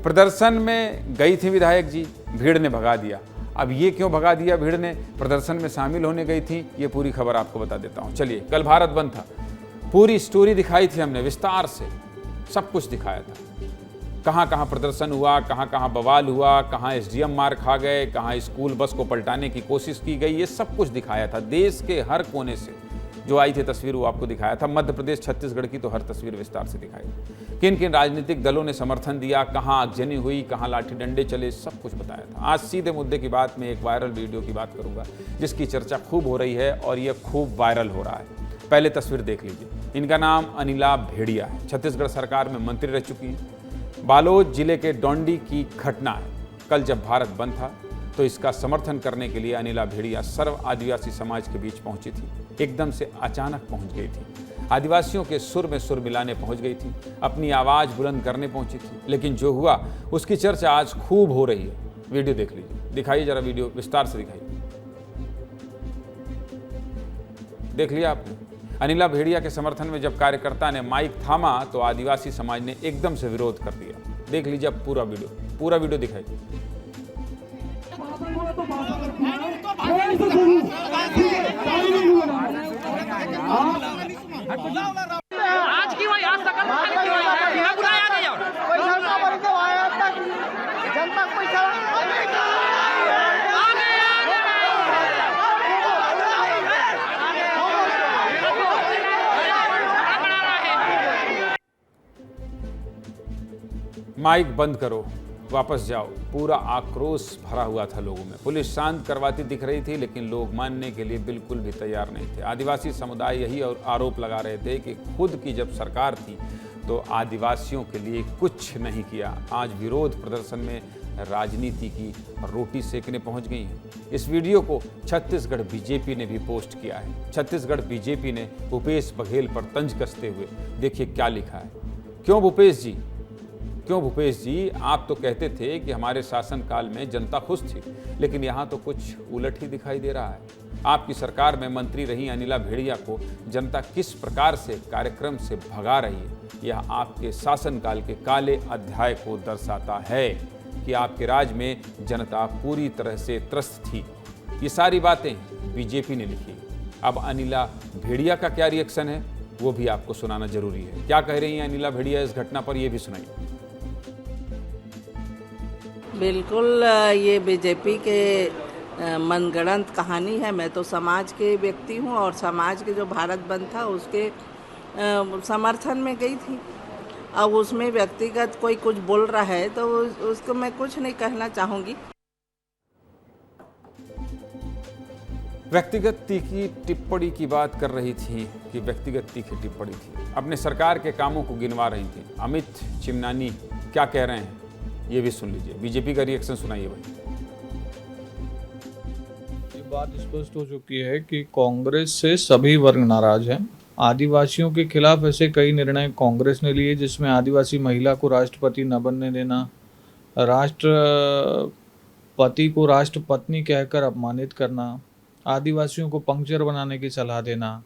प्रदर्शन में गई थी विधायक जी, भीड़ ने भगा दिया। अब ये क्यों भगा दिया भीड़ ने? प्रदर्शन में शामिल होने गई थी, ये पूरी खबर आपको बता देता हूँ। चलिए, कल भारत बंद था, पूरी स्टोरी दिखाई थी हमने विस्तार से, सब कुछ दिखाया था। कहाँ कहाँ प्रदर्शन हुआ, कहाँ कहाँ बवाल हुआ, कहाँ एसडीएम मार खा गए, कहाँ स्कूल बस को पलटाने की कोशिश की गई, ये सब कुछ दिखाया था। देश के हर कोने से जो आई थी तस्वीर वो आपको दिखाया था। मध्य प्रदेश, छत्तीसगढ़ की तो हर तस्वीर विस्तार से दिखाई। किन किन राजनीतिक दलों ने समर्थन दिया, कहाँ आगजनी हुई, कहाँ लाठी डंडे चले, सब कुछ बताया था। आज सीधे मुद्दे की बात में एक वायरल वीडियो की बात करूंगा जिसकी चर्चा खूब हो रही है और ये खूब वायरल हो रहा है। पहले तस्वीर देख लीजिए। इनका नाम अनिला भेड़िया है, छत्तीसगढ़ सरकार में मंत्री रह चुकी हैं। बालोद जिले के डोंडी की घटना है। कल जब भारत बंद था तो इसका समर्थन करने के लिए अनिला भेड़िया सर्व आदिवासी समाज के बीच पहुंची थी। एकदम से अचानक पहुंच गई थी, आदिवासियों के सुर में सुर मिलाने पहुंच गई थी, अपनी आवाज बुलंद करने पहुंची थी। लेकिन जो हुआ उसकी चर्चा आज खूब हो रही है। वीडियो देख लीजिए, दिखाइए जरा, वीडियो विस्तार से दिखाइए। देख लिया आपने? अनिला भेड़िया के समर्थन में जब कार्यकर्ता ने माइक थामा तो आदिवासी समाज ने एकदम से विरोध कर दिया। देख लीजिए अब पूरा वीडियो दिखाइए। आज की वही आज सकल बिना बुलाया नहीं और जनता पैसा माइक बंद करो, वापस जाओ। पूरा आक्रोश भरा हुआ था लोगों में। पुलिस शांत करवाती दिख रही थी लेकिन लोग मानने के लिए बिल्कुल भी तैयार नहीं थे। आदिवासी समुदाय यही आरोप लगा रहे थे कि खुद की जब सरकार थी तो आदिवासियों के लिए कुछ नहीं किया। आज विरोध प्रदर्शन में राजनीति की रोटी सेकने पहुंच गई हैं। इस वीडियो को छत्तीसगढ़ बीजेपी ने भी पोस्ट किया है। छत्तीसगढ़ बीजेपी ने भूपेश बघेल पर तंज कसते हुए देखिए क्या लिखा है। क्यों भूपेश जी, आप तो कहते थे कि हमारे शासनकाल में जनता खुश थी, लेकिन यहाँ तो कुछ उलट ही दिखाई दे रहा है। आपकी सरकार में मंत्री रही अनिला भेड़िया को जनता किस प्रकार से कार्यक्रम से भगा रही है, यह आपके शासनकाल के काले अध्याय को दर्शाता है कि आपके राज में जनता पूरी तरह से त्रस्त थी। ये सारी बातें बीजेपी ने लिखी। अब अनिला भेड़िया का क्या रिएक्शन है वो भी आपको सुनाना जरूरी है। क्या कह रही हैं अनिला भेड़िया इस घटना पर, ये भी सुनाइए। बिल्कुल, ये बीजेपी के मनगढ़ंत कहानी है। मैं तो समाज के व्यक्ति हूँ और समाज के जो भारत बंद था उसके समर्थन में गई थी। अब उसमें व्यक्तिगत कोई कुछ बोल रहा है तो उसको मैं कुछ नहीं कहना चाहूँगी। व्यक्तिगत तीखी टिप्पणी की बात कर रही थी कि व्यक्तिगत तीखी टिप्पणी थी। अपने सरकार के कामों को गिनवा रही थी। अमित चिमनानी क्या कह रहे हैं ये भी सुन लीजिए। बीजेपी का रिएक्शन सुनाइए भाई। ये बात स्पष्ट हो चुकी है कि कांग्रेस से सभी वर्ग नाराज हैं। आदिवासियों के खिलाफ ऐसे कई निर्णय कांग्रेस ने लिए जिसमें आदिवासी महिला को राष्ट्रपति न बनने देना, राष्ट्रपति को राष्ट्रपत्नी कहकर अपमानित करना, आदिवासियों को पंक्चर बनाने की सलाह देना,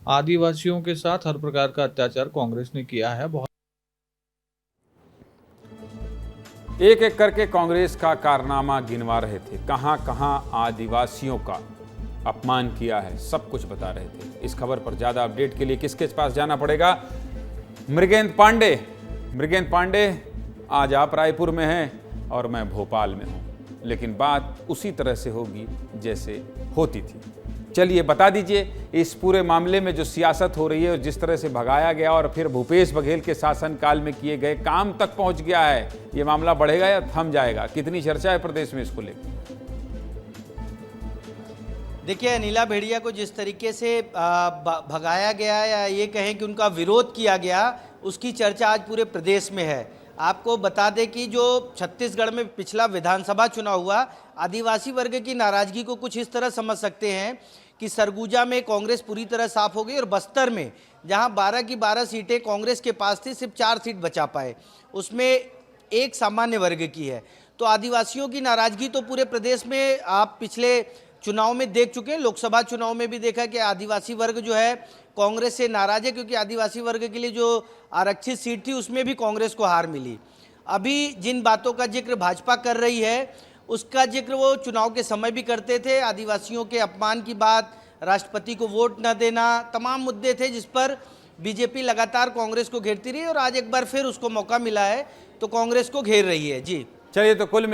आदिवासियों के साथ हर प्रकार का अत्याचार कांग्रेस ने किया है। बहुत एक एक करके कांग्रेस का कारनामा गिनवा रहे थे, कहां कहां आदिवासियों का अपमान किया है, सब कुछ बता रहे थे। इस खबर पर ज्यादा अपडेट के लिए किसके पास जाना पड़ेगा? मृगेंद्र पांडे आज आप रायपुर में हैं और मैं भोपाल में हूं, लेकिन बात उसी तरह से होगी जैसे होती थी। चलिए बता दीजिए, इस पूरे मामले में जो सियासत हो रही है और जिस तरह से भगाया गया और फिर भूपेश बघेल के शासनकाल में किए गए काम तक पहुंच गया है, ये मामला बढ़ेगा या थम जाएगा? कितनी चर्चा है प्रदेश में इसको लेकर? देखिए, अनिला भेड़िया को जिस तरीके से भगाया गया या ये कहें कि उनका विरोध किया गया, उसकी चर्चा आज पूरे प्रदेश में है। आपको बता दें कि जो छत्तीसगढ़ में पिछला विधानसभा चुनाव हुआ, आदिवासी वर्ग की नाराजगी को कुछ इस तरह समझ सकते हैं कि सरगुजा में कांग्रेस पूरी तरह साफ हो गई और बस्तर में जहां 12 की 12 सीटें कांग्रेस के पास थी, सिर्फ 4 सीट बचा पाए, उसमें एक सामान्य वर्ग की है। तो आदिवासियों की नाराजगी तो पूरे प्रदेश में आप पिछले चुनाव में देख चुके हैं। लोकसभा चुनाव में भी देखा कि आदिवासी वर्ग जो है कांग्रेस से नाराज है, क्योंकि आदिवासी वर्ग के लिए जो आरक्षित सीट थी उसमें भी कांग्रेस को हार मिली। अभी जिन बातों का जिक्र भाजपा कर रही है उसका जिक्र वो चुनाव के समय भी करते थे। आदिवासियों के अपमान की बात, राष्ट्रपति को वोट न देना, तमाम मुद्दे थे जिस पर बीजेपी लगातार कांग्रेस को घेरती रही और आज एक बार फिर उसको मौका मिला है तो कांग्रेस को घेर रही है। जी चलिए, तो कुल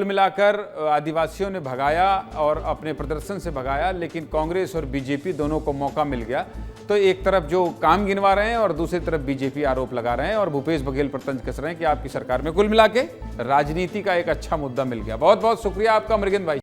मिलाकर आदिवासियों ने भगाया और अपने प्रदर्शन से भगाया, लेकिन कांग्रेस और बीजेपी दोनों को मौका मिल गया। तो एक तरफ जो काम गिनवा रहे हैं और दूसरी तरफ बीजेपी आरोप लगा रहे हैं और भूपेश बघेल पर तंज कस रहे हैं कि आपकी सरकार में। कुल मिला के राजनीति का एक अच्छा मुद्दा मिल गया। बहुत बहुत शुक्रिया आपका मृगेंद्र भाई।